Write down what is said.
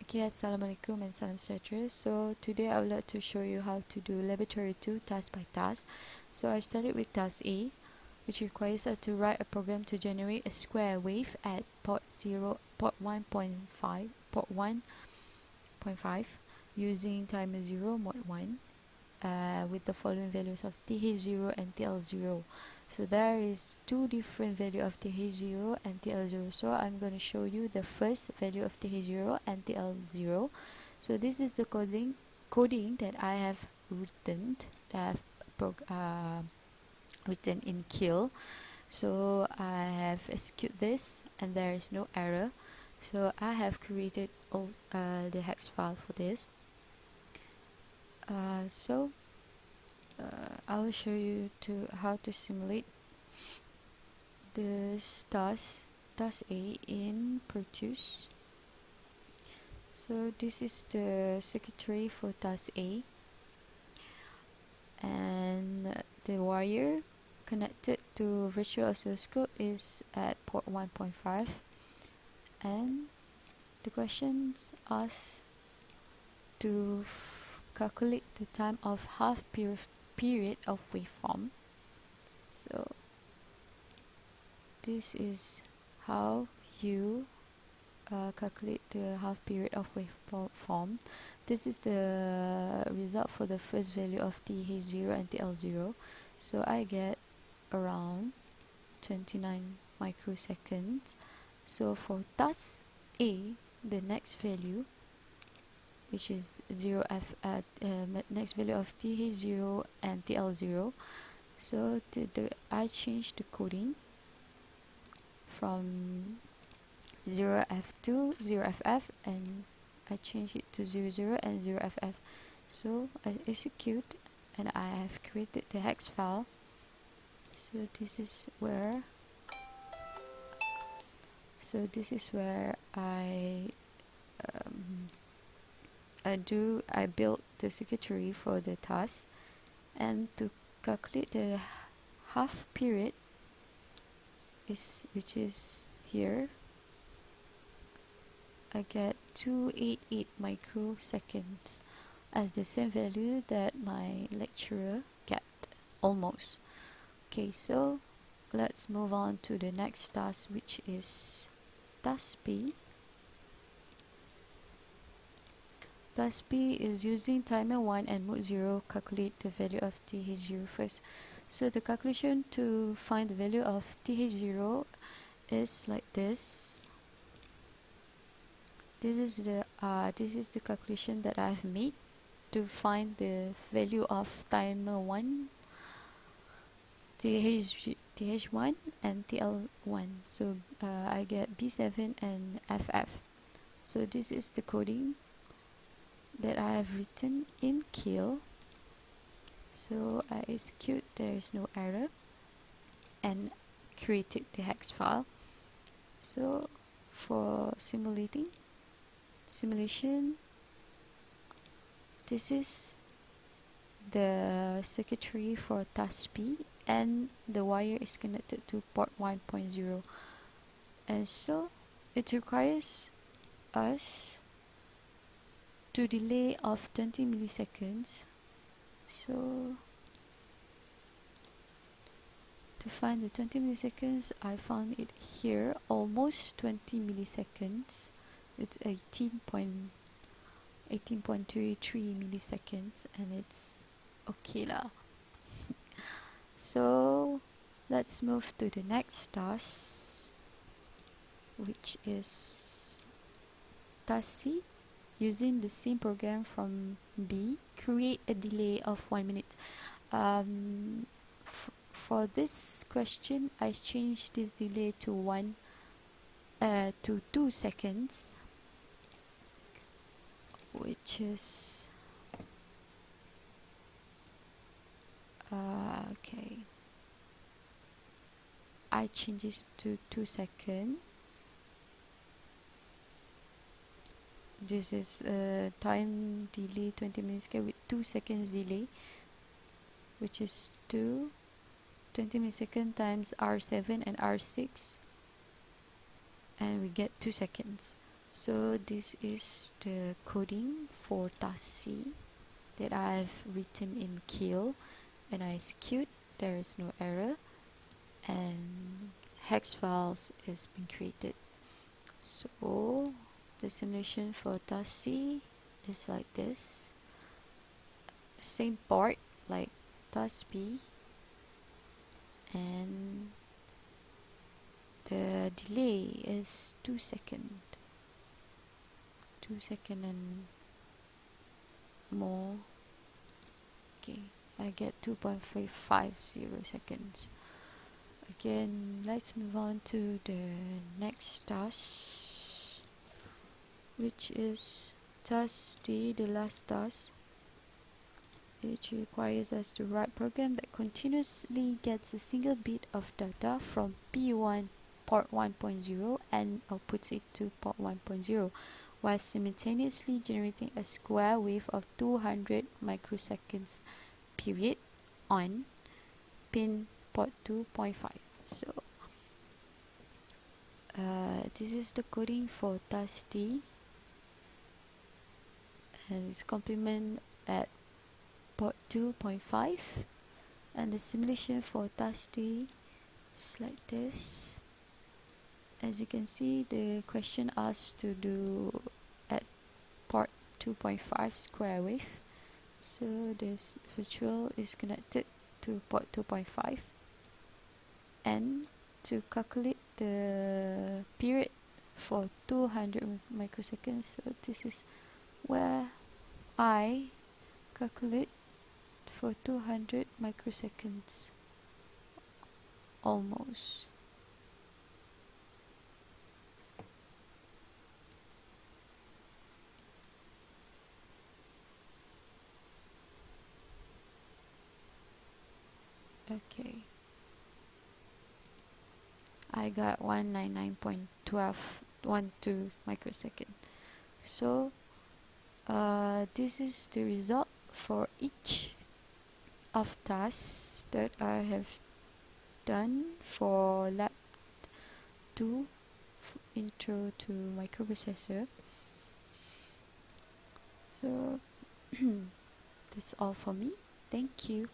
Okay, assalamualaikum and salam sejahtera. So today I would like to show you how to do laboratory 2 task by task. So I started with task A, which requires us to write a program to generate a square wave at port 1.5 using timer 0 mode 1 with the following values of TH0 and TL0. So there is two different value of TH0 and TL0. So I'm going to show you the first value of TH0 and TL0. So this is the coding that I have written, written in Kill. So I have executed this and there is no error. So I have created all the hex file for this. I will show you how to simulate this task A in Proteus. So this is the circuitry for task A, and the wire connected to virtual oscilloscope is at port 1.5, and the questions ask to calculate the time of half period of waveform. So this is how you calculate the half period of waveform. This is the result for the first value of TH0 and TL0. So I get around 29 microseconds. So for task A, the next value, which is next value of TH0 and TL0. So I changed the coding from 0F2, 0FF, and I change it to 00 and 0FF. So I execute and I have created the hex file. So this is where I built the circuitry for the task, and to calculate the half period which is here, I get 288 microseconds as the same value that my lecturer get, almost. Okay, so let's move on to the next task, which is task B. Task B is using timer 1 and mode 0 calculate the value of TH0 first. So the calculation to find the value of TH0 is like this. This is the calculation that I have made to find the value of timer 1, TH1 and TL1. So I get B7 and FF. So this is the coding that I have written in Kill. So I execute, there is no error, and created the hex file. So for simulation, this is the circuitry for task B, and the wire is connected to port 1.0, and so it requires us to delay of 20 milliseconds. So to find the 20 milliseconds, I found it here, almost 20 milliseconds. It's 18.33 milliseconds, and it's okay lah. So let's move to the next task, which is task C. Using the same program from B, create a delay of 1 minute. For this question, I changed this delay to 2 seconds, which is okay. I changed this to 2 seconds. This is time delay 20 minutes with 2 seconds delay, which is 20 milliseconds times R7 and R6, and we get 2 seconds. So this is the coding for task C that I've written in Kill, and I execute. There is no error, and hex files is been created. So the simulation for task C is like this. Same part like task B, and the delay is 2 seconds. 2 seconds and more. Okay, I get 2.550 seconds. Again, let's move on to the next task, which is task D, the last task, which requires us to write program that continuously gets a single bit of data from P1 port 1.0 and outputs it to port 1.0 while simultaneously generating a square wave of 200 microseconds period on pin port 2.5. So this is the coding for task D, and it's complement at port 2.5, and the simulation for task D is like this. As you can see, the question asks to do at port 2.5 square wave. So this virtual is connected to port 2.5, and to calculate the period for 200 microseconds, so this is where I calculate for 200 microseconds almost. Okay, I got 199.1212 microsecond. So this is the result for each of tasks that I have done for lab 2 intro to microprocessor. So that's all for me. Thank you.